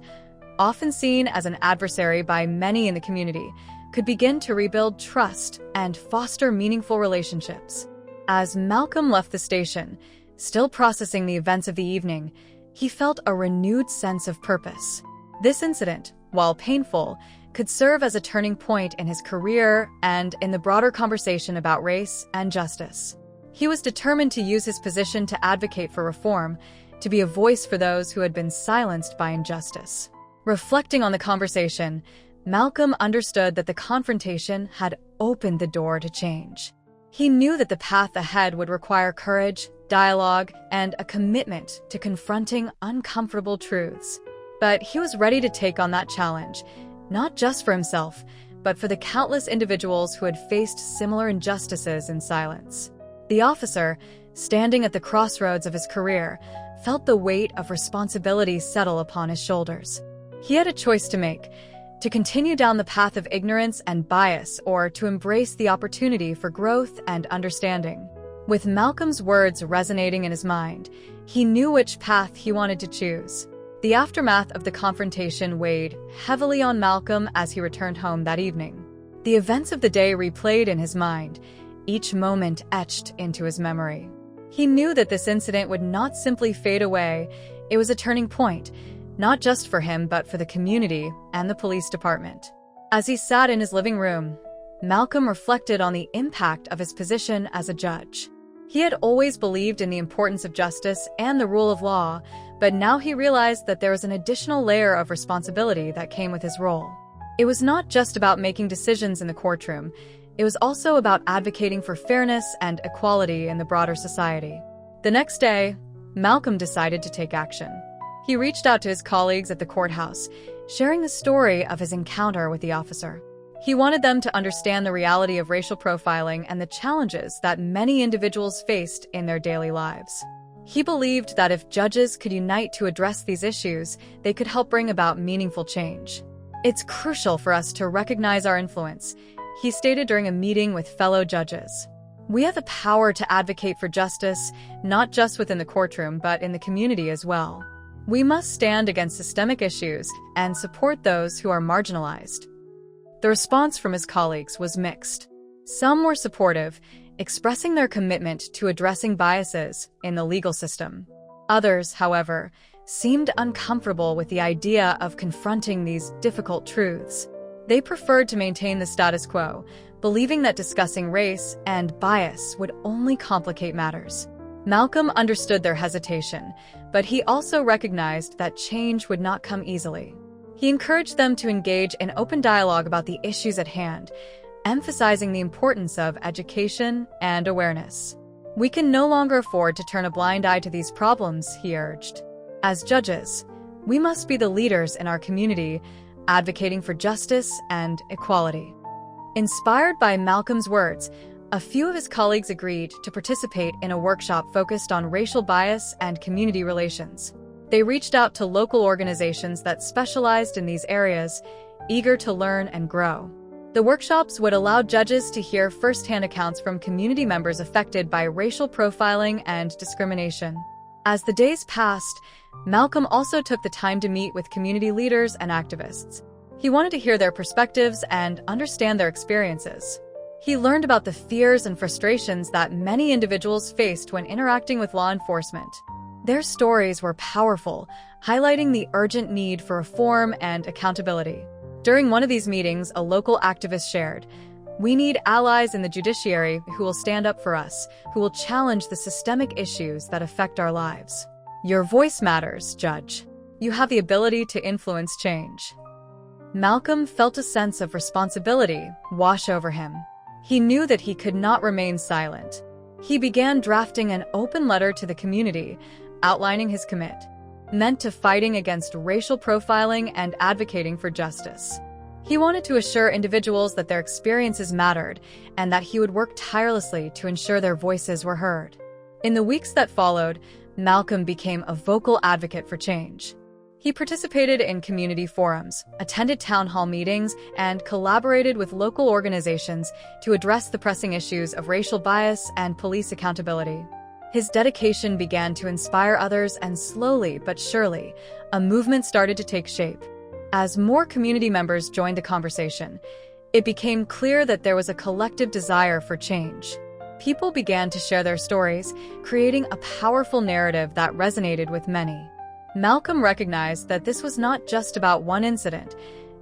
A: often seen as an adversary by many in the community, could begin to rebuild trust and foster meaningful relationships. As Malcolm left the station, still processing the events of the evening, he felt a renewed sense of purpose. This incident, while painful, could serve as a turning point in his career and in the broader conversation about race and justice. He was determined to use his position to advocate for reform, to be a voice for those who had been silenced by injustice. Reflecting on the conversation, Malcolm understood that the confrontation had opened the door to change. He knew that the path ahead would require courage, dialogue, and a commitment to confronting uncomfortable truths. But he was ready to take on that challenge, not just for himself, but for the countless individuals who had faced similar injustices in silence. The officer, standing at the crossroads of his career, felt the weight of responsibility settle upon his shoulders. He had a choice to make: to continue down the path of ignorance and bias, or to embrace the opportunity for growth and understanding. With Malcolm's words resonating in his mind, he knew which path he wanted to choose. The aftermath of the confrontation weighed heavily on Malcolm as he returned home that evening. The events of the day replayed in his mind, each moment etched into his memory. He knew that this incident would not simply fade away. It was a turning point, not just for him but for the community and the police department. As he sat in his living room, Malcolm reflected on the impact of his position as a judge. He had always believed in the importance of justice and the rule of law, but now he realized that there was an additional layer of responsibility that came with his role. It was not just about making decisions in the courtroom. It was also about advocating for fairness and equality in the broader society. The next day, Malcolm decided to take action. He reached out to his colleagues at the courthouse, sharing the story of his encounter with the officer. He wanted them to understand the reality of racial profiling and the challenges that many individuals faced in their daily lives. He believed that if judges could unite to address these issues, they could help bring about meaningful change. "It's crucial for us to recognize our influence," he stated during a meeting with fellow judges. "We have the power to advocate for justice, not just within the courtroom, but in the community as well. We must stand against systemic issues and support those who are marginalized." The response from his colleagues was mixed. Some were supportive, expressing their commitment to addressing biases in the legal system. Others, however, seemed uncomfortable with the idea of confronting these difficult truths. They preferred to maintain the status quo, believing that discussing race and bias would only complicate matters. Malcolm understood their hesitation, but he also recognized that change would not come easily. He encouraged them to engage in open dialogue about the issues at hand, emphasizing the importance of education and awareness. "We can no longer afford to turn a blind eye to these problems," he urged. "As judges, we must be the leaders in our community, advocating for justice and equality." Inspired by Malcolm's words, a few of his colleagues agreed to participate in a workshop focused on racial bias and community relations. They reached out to local organizations that specialized in these areas, eager to learn and grow. The workshops would allow judges to hear firsthand accounts from community members affected by racial profiling and discrimination. As the days passed, Malcolm also took the time to meet with community leaders and activists. He wanted to hear their perspectives and understand their experiences. He learned about the fears and frustrations that many individuals faced when interacting with law enforcement. Their stories were powerful, highlighting the urgent need for reform and accountability. During one of these meetings, a local activist shared, "We need allies in the judiciary who will stand up for us, who will challenge the systemic issues that affect our lives." Your voice matters, Judge. You have the ability to influence change. Malcolm felt a sense of responsibility wash over him. He knew that he could not remain silent. He began drafting an open letter to the community, outlining his commitment to fighting against racial profiling and advocating for justice. He wanted to assure individuals that their experiences mattered and that he would work tirelessly to ensure their voices were heard. In the weeks that followed, Malcolm became a vocal advocate for change. He participated in community forums, attended town hall meetings, and collaborated with local organizations to address the pressing issues of racial bias and police accountability. His dedication began to inspire others, and slowly but surely, a movement started to take shape. As more community members joined the conversation, it became clear that there was a collective desire for change. People began to share their stories, creating a powerful narrative that resonated with many. Malcolm recognized that this was not just about one incident.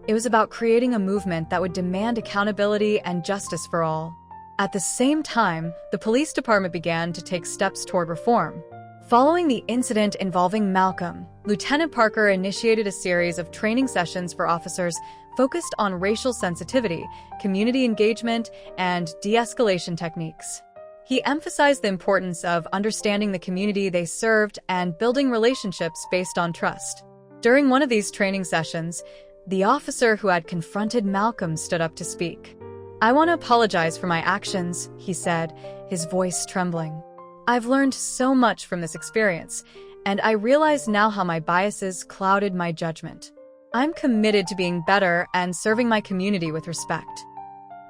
A: It was about creating a movement that would demand accountability and justice for all. At the same time, the police department began to take steps toward reform. Following the incident involving Malcolm, Lieutenant Parker initiated a series of training sessions for officers focused on racial sensitivity, community engagement, and de-escalation techniques. He emphasized the importance of understanding the community they served and building relationships based on trust. During one of these training sessions, the officer who had confronted Malcolm stood up to speak. "I want to apologize for my actions," he said, his voice trembling. "I've learned so much from this experience, and I realize now how my biases clouded my judgment. I'm committed to being better and serving my community with respect."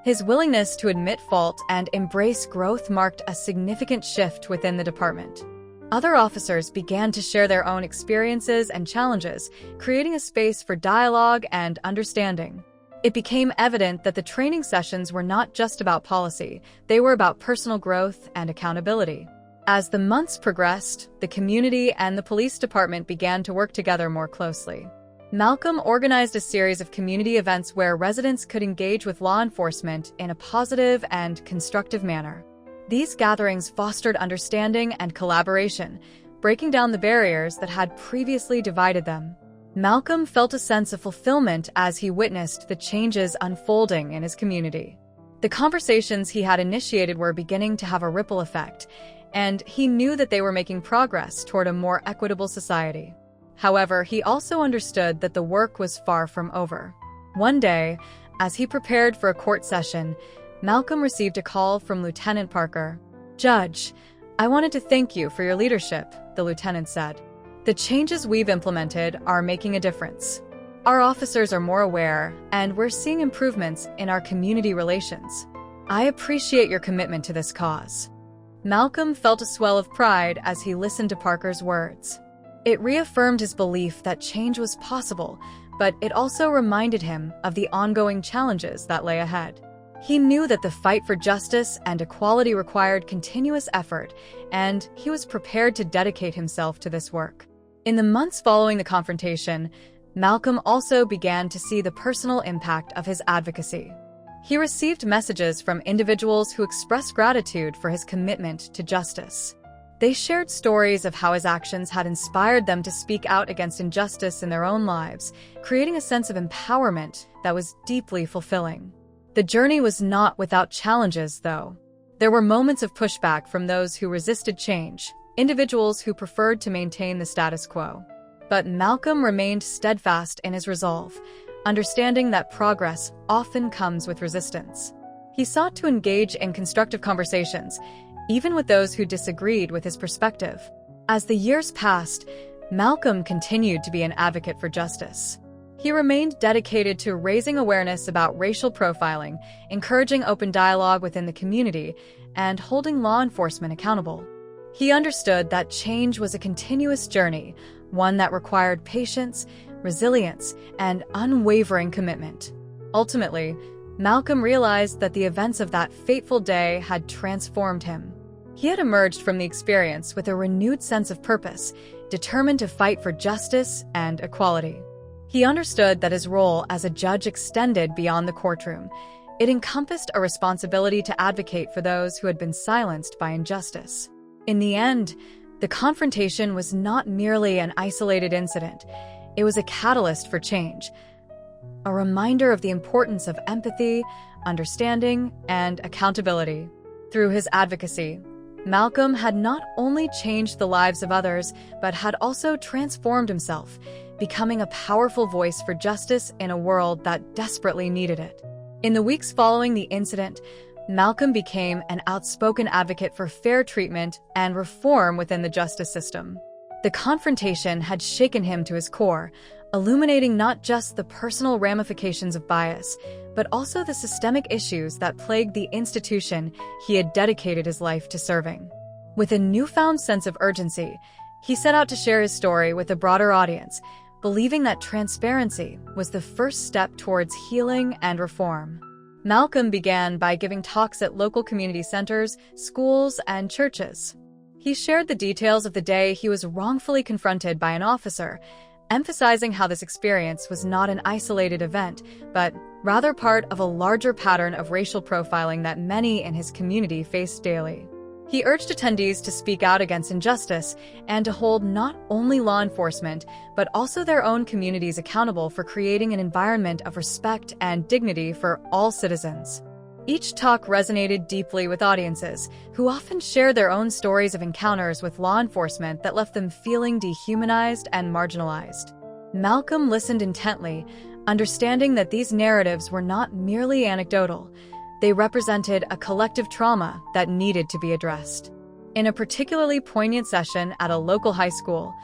A: His willingness to admit fault and embrace growth marked a significant shift within the department. Other officers began to share their own experiences and challenges, creating a space for dialogue and understanding. It became evident that the training sessions were not just about policy, they were about personal growth and accountability. As the months progressed, the community and the police department began to work together more closely. Malcolm organized a series of community events where residents could engage with law enforcement in a positive and constructive manner. These gatherings fostered understanding and collaboration, breaking down the barriers that had previously divided them. Malcolm felt a sense of fulfillment as he witnessed the changes unfolding in his community. The conversations he had initiated were beginning to have a ripple effect, and he knew that they were making progress toward a more equitable society. However, he also understood that the work was far from over. One day, as he prepared for a court session, Malcolm received a call from Lieutenant Parker. "Judge, I wanted to thank you for your leadership," the lieutenant said. "The changes we've implemented are making a difference. Our officers are more aware, and we're seeing improvements in our community relations. I appreciate your commitment to this cause." Malcolm felt a swell of pride as he listened to Parker's words. It reaffirmed his belief that change was possible, but it also reminded him of the ongoing challenges that lay ahead. He knew that the fight for justice and equality required continuous effort, and he was prepared to dedicate himself to this work. In the months following the confrontation, Malcolm also began to see the personal impact of his advocacy. He received messages from individuals who expressed gratitude for his commitment to justice. They shared stories of how his actions had inspired them to speak out against injustice in their own lives, creating a sense of empowerment that was deeply fulfilling. The journey was not without challenges, though. There were moments of pushback from those who resisted change, individuals who preferred to maintain the status quo. But Malcolm remained steadfast in his resolve, understanding that progress often comes with resistance. He sought to engage in constructive conversations, even with those who disagreed with his perspective. As the years passed, Malcolm continued to be an advocate for justice. He remained dedicated to raising awareness about racial profiling, encouraging open dialogue within the community, and holding law enforcement accountable. He understood that change was a continuous journey, one that required patience, resilience, and unwavering commitment. Ultimately, Malcolm realized that the events of that fateful day had transformed him. He had emerged from the experience with a renewed sense of purpose, determined to fight for justice and equality. He understood that his role as a judge extended beyond the courtroom. It encompassed a responsibility to advocate for those who had been silenced by injustice. In the end, the confrontation was not merely an isolated incident. It was a catalyst for change, a reminder of the importance of empathy, understanding, and accountability. Through his advocacy, Malcolm had not only changed the lives of others, but had also transformed himself, becoming a powerful voice for justice in a world that desperately needed it. In the weeks following the incident, Malcolm became an outspoken advocate for fair treatment and reform within the justice system. The confrontation had shaken him to his core, illuminating not just the personal ramifications of bias, but also the systemic issues that plagued the institution he had dedicated his life to serving. With a newfound sense of urgency, he set out to share his story with a broader audience, believing that transparency was the first step towards healing and reform. Malcolm began by giving talks at local community centers, schools, and churches. He shared the details of the day he was wrongfully confronted by an officer, emphasizing how this experience was not an isolated event, but rather part of a larger pattern of racial profiling that many in his community faced daily. He urged attendees to speak out against injustice and to hold not only law enforcement, but also their own communities accountable for creating an environment of respect and dignity for all citizens. Each talk resonated deeply with audiences, who often shared their own stories of encounters with law enforcement that left them feeling dehumanized and marginalized. Malcolm listened intently, understanding that these narratives were not merely anecdotal. They represented a collective trauma that needed to be addressed. In a particularly poignant session at a local high school,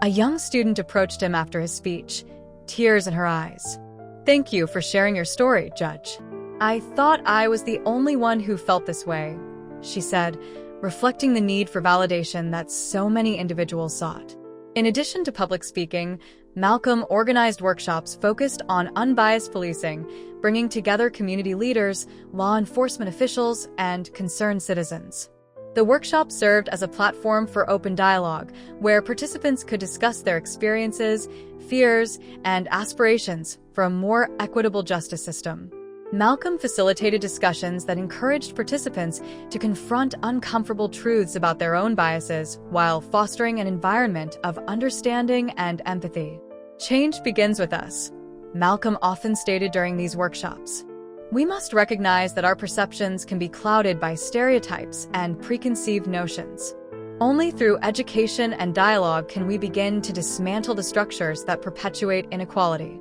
A: a young student approached him after his speech, tears in her eyes. "Thank you for sharing your story, Judge. I thought I was the only one who felt this way," she said, reflecting the need for validation that so many individuals sought. In addition to public speaking, Malcolm organized workshops focused on unbiased policing, bringing together community leaders, law enforcement officials, and concerned citizens. The workshop served as a platform for open dialogue, where participants could discuss their experiences, fears, and aspirations for a more equitable justice system. Malcolm facilitated discussions that encouraged participants to confront uncomfortable truths about their own biases while fostering an environment of understanding and empathy. "Change begins with us," Malcolm often stated during these workshops. "We must recognize that our perceptions can be clouded by stereotypes and preconceived notions. Only through education and dialogue can we begin to dismantle the structures that perpetuate inequality."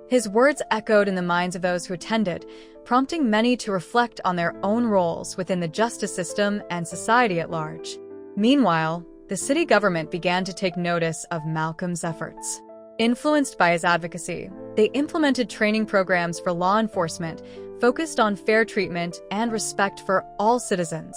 A: His words echoed in the minds of those who attended, prompting many to reflect on their own roles within the justice system and society at large. Meanwhile, the city government began to take notice of Malcolm's efforts. Influenced by his advocacy, they implemented training programs for law enforcement focused on fair treatment and respect for all citizens.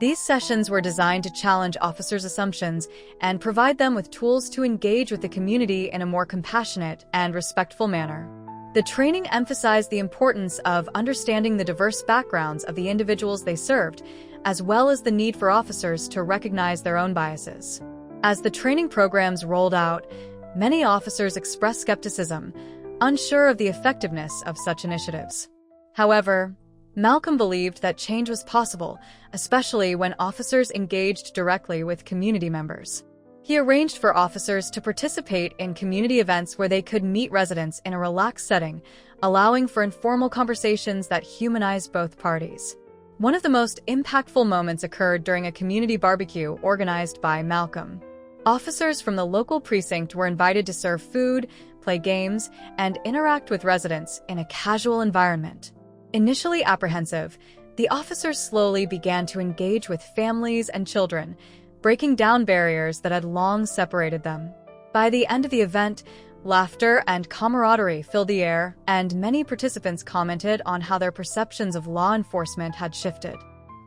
A: These sessions were designed to challenge officers' assumptions and provide them with tools to engage with the community in a more compassionate and respectful manner. The training emphasized the importance of understanding the diverse backgrounds of the individuals they served, as well as the need for officers to recognize their own biases. As the training programs rolled out, many officers expressed skepticism, unsure of the effectiveness of such initiatives. However, Malcolm believed that change was possible, especially when officers engaged directly with community members. He arranged for officers to participate in community events where they could meet residents in a relaxed setting, allowing for informal conversations that humanized both parties. One of the most impactful moments occurred during a community barbecue organized by Malcolm. Officers from the local precinct were invited to serve food, play games, and interact with residents in a casual environment. Initially apprehensive, the officers slowly began to engage with families and children, breaking down barriers that had long separated them. By the end of the event, laughter and camaraderie filled the air, and many participants commented on how their perceptions of law enforcement had shifted.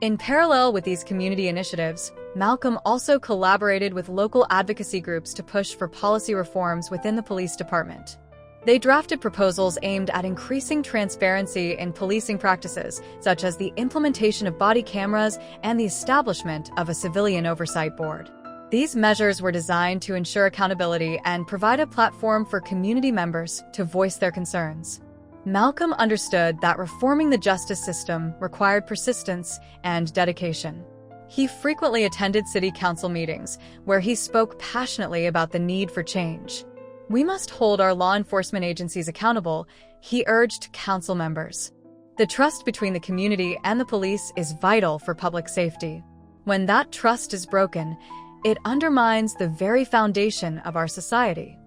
A: In parallel with these community initiatives, Malcolm also collaborated with local advocacy groups to push for policy reforms within the police department. They drafted proposals aimed at increasing transparency in policing practices, such as the implementation of body cameras and the establishment of a civilian oversight board. These measures were designed to ensure accountability and provide a platform for community members to voice their concerns. Malcolm understood that reforming the justice system required persistence and dedication. He frequently attended city council meetings, where he spoke passionately about the need for change. "We must hold our law enforcement agencies accountable," he urged council members. The trust between the community and the police is vital for public safety. When that trust is broken, it undermines the very foundation of our society.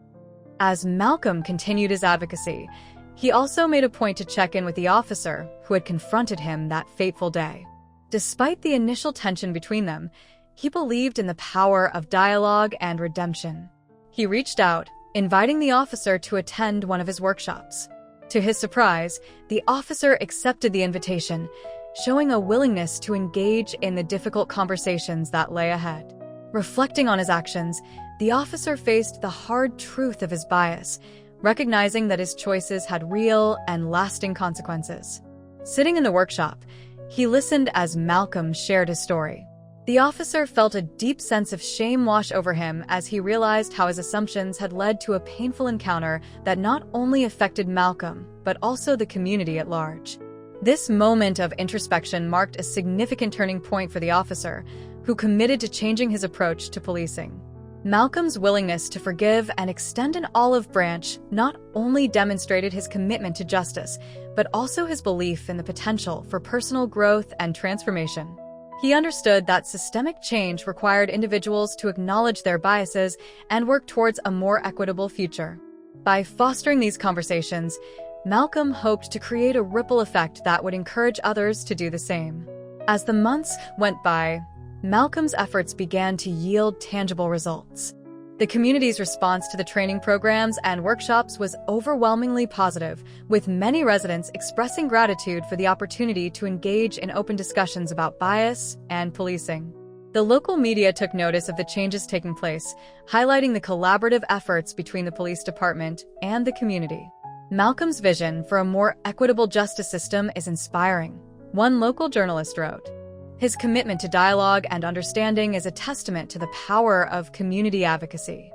A: As Malcolm continued his advocacy, he also made a point to check in with the officer who had confronted him that fateful day. Despite the initial tension between them, he believed in the power of dialogue and redemption. He reached out, inviting the officer to attend one of his workshops. To his surprise, the officer accepted the invitation, showing a willingness to engage in the difficult conversations that lay ahead. Reflecting on his actions, the officer faced the hard truth of his bias, recognizing that his choices had real and lasting consequences. Sitting in the workshop, he listened as Malcolm shared his story. The officer felt a deep sense of shame wash over him as he realized how his assumptions had led to a painful encounter that not only affected Malcolm, but also the community at large. This moment of introspection marked a significant turning point for the officer, who committed to changing his approach to policing. Malcolm's willingness to forgive and extend an olive branch not only demonstrated his commitment to justice, but also his belief in the potential for personal growth and transformation. He understood that systemic change required individuals to acknowledge their biases and work towards a more equitable future. By fostering these conversations, Malcolm hoped to create a ripple effect that would encourage others to do the same. As the months went by, Malcolm's efforts began to yield tangible results. The community's response to the training programs and workshops was overwhelmingly positive, with many residents expressing gratitude for the opportunity to engage in open discussions about bias and policing. The local media took notice of the changes taking place, highlighting the collaborative efforts between the police department and the community. Malcolm's vision for a more equitable justice system is inspiring, one local journalist wrote. His commitment to dialogue and understanding is a testament to the power of community advocacy.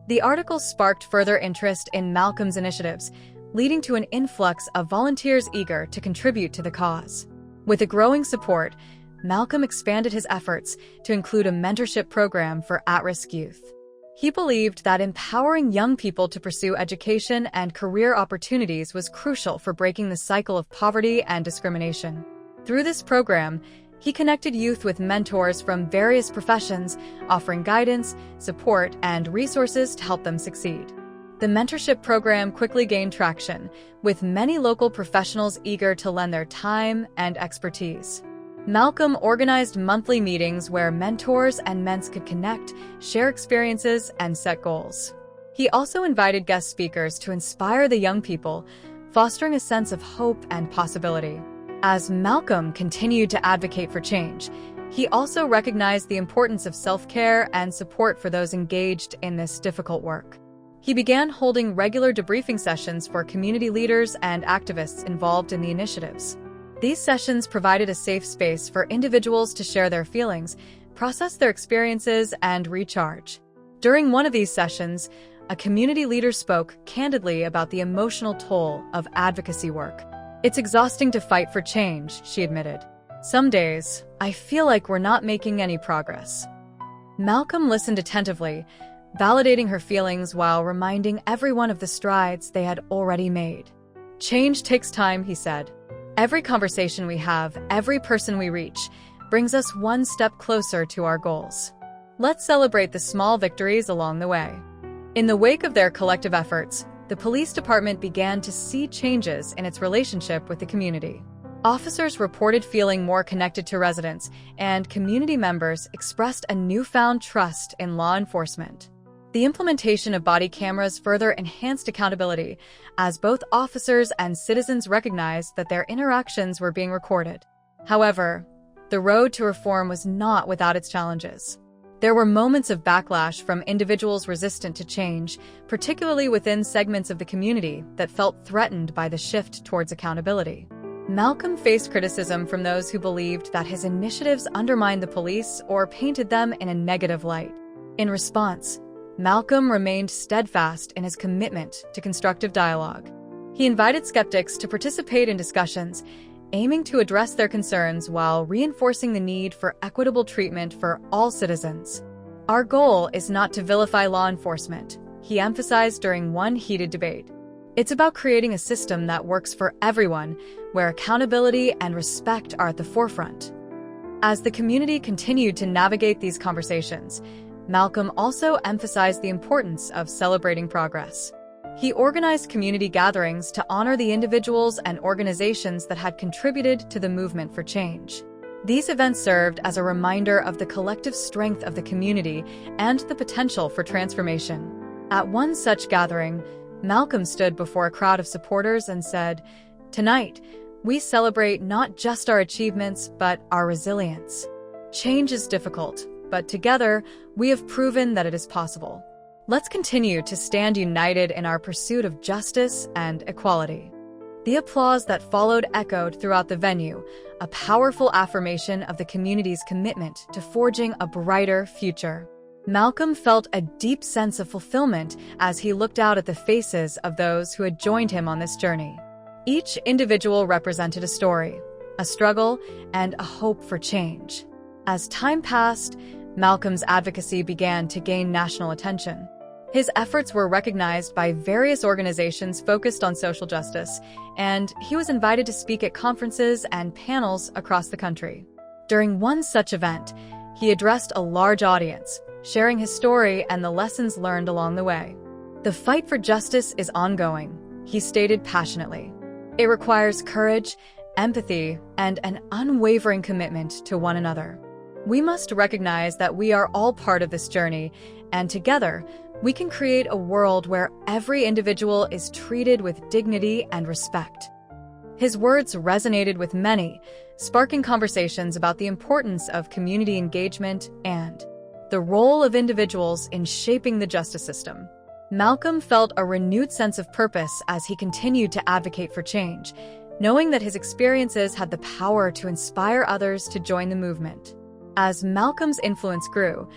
A: The article sparked further interest in Malcolm's initiatives, leading to an influx of volunteers eager to contribute to the cause. With a growing support, Malcolm expanded his efforts to include a mentorship program for at-risk youth. He believed that empowering young people to pursue education and career opportunities was crucial for breaking the cycle of poverty and discrimination. Through this program, he connected youth with mentors from various professions, offering guidance, support, and resources to help them succeed. The mentorship program quickly gained traction, with many local professionals eager to lend their time and expertise. Malcolm organized monthly meetings where mentors and men's could connect, share experiences, and set goals. He also invited guest speakers to inspire the young people, fostering a sense of hope and possibility. As Malcolm continued to advocate for change, he also recognized the importance of self-care and support for those engaged in this difficult work. He began holding regular debriefing sessions for community leaders and activists involved in the initiatives. These sessions provided a safe space for individuals to share their feelings, process their experiences, and recharge. During one of these sessions, a community leader spoke candidly about the emotional toll of advocacy work. "It's exhausting to fight for change," she admitted. "Some days, I feel like we're not making any progress." Malcolm listened attentively, validating her feelings while reminding everyone of the strides they had already made. "Change takes time," he said. "Every conversation we have, every person we reach, brings us one step closer to our goals. Let's celebrate the small victories along the way." In the wake of their collective efforts, the police department began to see changes in its relationship with the community. Officers reported feeling more connected to residents, and community members expressed a newfound trust in law enforcement. The implementation of body cameras further enhanced accountability, as both officers and citizens recognized that their interactions were being recorded. However, the road to reform was not without its challenges. There were moments of backlash from individuals resistant to change, particularly within segments of the community that felt threatened by the shift towards accountability. Malcolm faced criticism from those who believed that his initiatives undermined the police or painted them in a negative light. In response, Malcolm remained steadfast in his commitment to constructive dialogue. He invited skeptics to participate in discussions, aiming to address their concerns while reinforcing the need for equitable treatment for all citizens. "Our goal is not to vilify law enforcement," he emphasized during one heated debate. "It's about creating a system that works for everyone, where accountability and respect are at the forefront." As the community continued to navigate these conversations, Malcolm also emphasized the importance of celebrating progress. He organized community gatherings to honor the individuals and organizations that had contributed to the movement for change. These events served as a reminder of the collective strength of the community and the potential for transformation. At one such gathering, Malcolm stood before a crowd of supporters and said, "Tonight, we celebrate not just our achievements, but our resilience. Change is difficult, but together, we have proven that it is possible. Let's continue to stand united in our pursuit of justice and equality." The applause that followed echoed throughout the venue, a powerful affirmation of the community's commitment to forging a brighter future. Malcolm felt a deep sense of fulfillment as he looked out at the faces of those who had joined him on this journey. Each individual represented a story, a struggle, and a hope for change. As time passed, Malcolm's advocacy began to gain national attention. His efforts were recognized by various organizations focused on social justice, and he was invited to speak at conferences and panels across the country. During one such event, he addressed a large audience, sharing his story and the lessons learned along the way. "The fight for justice is ongoing," he stated passionately. "It requires courage, empathy, and an unwavering commitment to one another. We must recognize that we are all part of this journey, and together, we can create a world where every individual is treated with dignity and respect." His words resonated with many, sparking conversations about the importance of community engagement and the role of individuals in shaping the justice system. Malcolm felt a renewed sense of purpose as he continued to advocate for change, knowing that his experiences had the power to inspire others to join the movement. As Malcolm's influence grew,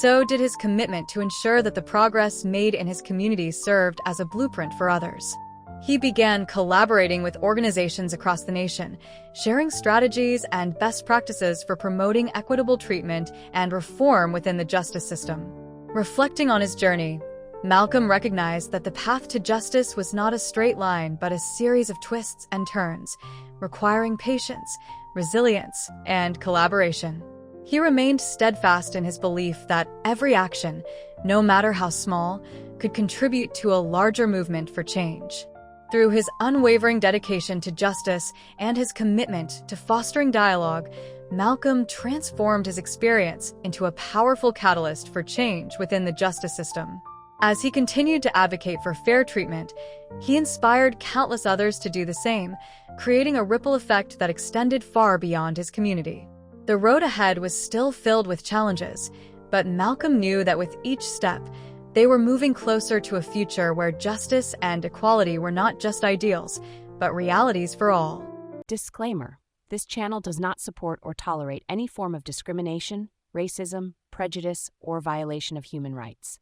A: so did his commitment to ensure that the progress made in his community served as a blueprint for others. He began collaborating with organizations across the nation, sharing strategies and best practices for promoting equitable treatment and reform within the justice system. Reflecting on his journey, Malcolm recognized that the path to justice was not a straight line but a series of twists and turns, requiring patience, resilience, and collaboration. He remained steadfast in his belief that every action, no matter how small, could contribute to a larger movement for change. Through his unwavering dedication to justice and his commitment to fostering dialogue, Malcolm transformed his experience into a powerful catalyst for change within the justice system. As he continued to advocate for fair treatment, he inspired countless others to do the same, creating a ripple effect that extended far beyond his community. The road ahead was still filled with challenges, but Malcolm knew that with each step, They were moving closer to a future where justice and equality were not just ideals, but realities for all.
B: Disclaimer: this channel does not support or tolerate any form of discrimination, racism, prejudice, or violation of human rights.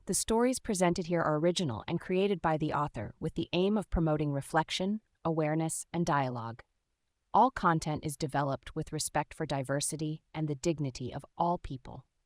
B: The stories presented here are original and created by the author with the aim of promoting reflection, awareness, and dialogue. All content is developed with respect for diversity and the dignity of all people.